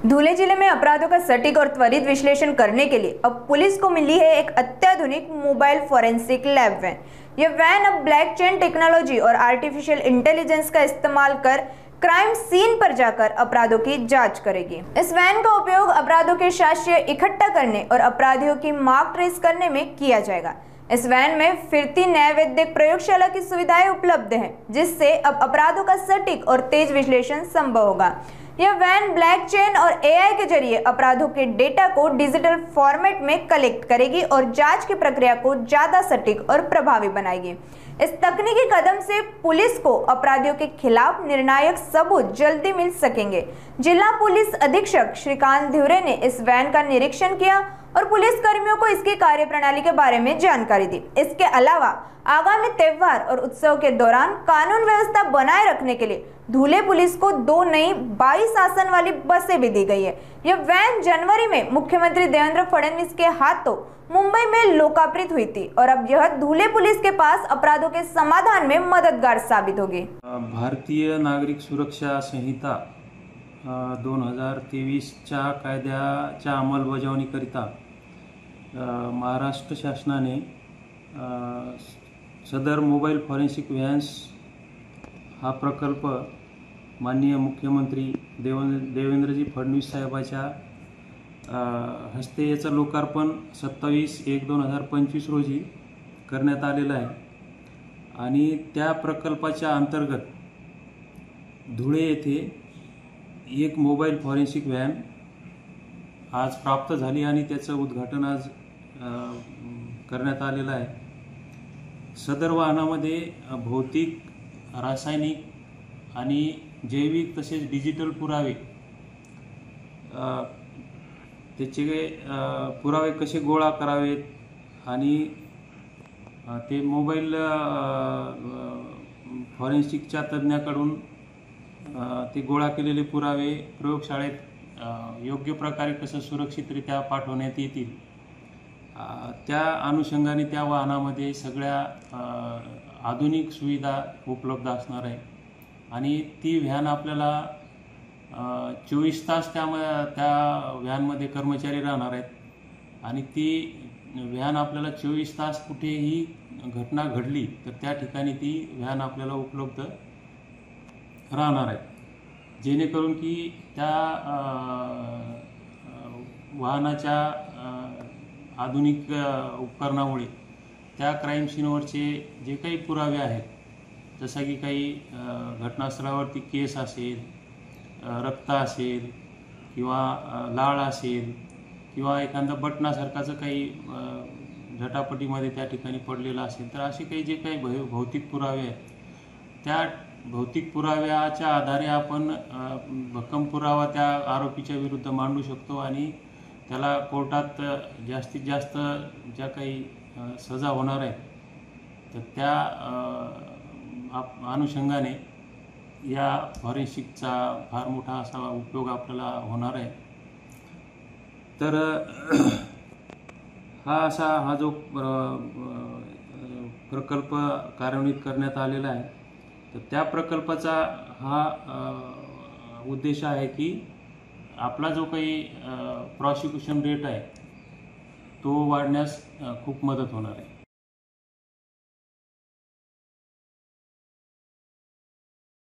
धुले जिले में अपराधों का सटीक और त्वरित विश्लेषण करने के लिए अब पुलिस को मिली है एक अत्याधुनिक मोबाइल फोरेंसिक लैब वैन। यह वैन अब ब्लॉकचेन टेक्नोलॉजी और आर्टिफिशियल इंटेलिजेंस का इस्तेमाल कर क्राइम सीन पर जाकर अपराधों की जांच करेगी। इस वैन का उपयोग अपराधों के साक्ष्य इकट्ठा करने और अपराधियों की मार्क ट्रेस करने में किया जाएगा। इस वैन में फिरती न्याय वैद्यक प्रयोगशाला की सुविधाएं उपलब्ध हैं, जिससे अब अपराधों का सटीक और तेज विश्लेषण संभव होगा। यह वैन ब्लॉकचेन और एआई के जरिए अपराधों के डेटा को डिजिटल फॉर्मेट में कलेक्ट करेगी और जांच की प्रक्रिया को ज्यादा सटीक और प्रभावी बनाएगी। इस तकनीकी कदम से पुलिस को अपराधियों के खिलाफ निर्णायक सबूत जल्दी मिल सकेंगे। जिला पुलिस अधीक्षक श्रीकांत ध्युरे ने इस वैन का निरीक्षण किया और पुलिस कर्मियों को इसकी कार्यप्रणाली के बारे में जानकारी दी। इसके अलावा आगामी त्योहार और उत्सव के दौरान कानून व्यवस्था बनाए रखने के लिए धुले पुलिस को 2 नई 22 आसन वाली बसें भी दी गई है। यह वैन जनवरी में मुख्यमंत्री देवेंद्र फडणवीस के हाथों मुंबई में लोकार्पित हुई थी और अब यह धुले पुलिस के पास अपराधों के समाधान में मददगार साबित होगी। भारतीय नागरिक सुरक्षा संहिता 2023च्या कायद्याच्या अंमलबजावणीकरिता महाराष्ट्र शासनाने सदर मोबाईल फॉरेन्सिक व्हॅन्स हा प्रकल्प माननीय मुख्यमंत्री देवेंद्रजी फडणवीस साहेबांच्या हस्ते याचं लोकार्पण 27/1/2025 रोजी करण्यात आलेलं आहे आणि त्या प्रकल्पाच्या अंतर्गत धुळे येथे एक मोबाईल फॉरेन्सिक व्हॅन आज प्राप्त झाली आणि त्याचं उद्घाटन आज करण्यात आलेलं आहे। सदर वाहनामध्ये भौतिक, रासायनिक आणि जैविक तसेच डिजिटल पुरावे, त्याचे पुरावे कसे गोळा करावेत आणि ते मोबाईल फॉरेन्सिकच्या तज्ज्ञाकडून ते गोळा केलेले पुरावे प्रयोगशाळेत योग्य प्रकारे कसं सुरक्षितरित्या पाठवण्यात येतील, त्या अनुषंगाने त्या वाहनामध्ये सगळ्या आधुनिक सुविधा उपलब्ध असणार आहे आणि ती व्हॅन आपल्याला 24 तास त्या व्हॅनमध्ये कर्मचारी राहणार आहेत आणि ती व्हॅन आपल्याला 24 तास कुठेही घटना घडली तर त्या ठिकाणी ती व्हॅन आपल्याला उपलब्ध राहणार आहे, जेणेकरून की त्या वाहनाच्या आधुनिक उपकरणामुळे त्या क्राईम सीनवरचे जे काही पुरावे आहेत, जसं की काही घटनास्थळावरती केस असेल, रक्त असेल किंवा लाळ असेल किंवा एखादा बटनासारखाचं काही झटापटीमध्ये त्या ठिकाणी पडलेलं असेल, तर असे काही जे काही भौतिक पुरावे आहेत त्या भौतिक पुराव्याच्या आधारे आपण भक्कम पुरावा त्या आरोपीच्या विरुद्ध मांडू शकतो आणि त्याला कोर्टात जास्तीत जास्त ज्या काही सजा होणार आहेत तर त्या अनुषंगाने या फॉरेन्सिकचा फार मोठा असा उपयोग आपल्याला होणार आहे। तर हा जो प्रकल्प कार्यान्वित करण्यात आलेला आहे तर त्या प्रकल्पाचा हा उद्देश आहे की आपला जो काही प्रॉसिक्युशन रेट आहे तो वाढण्यास खूप मदत होणार आहे।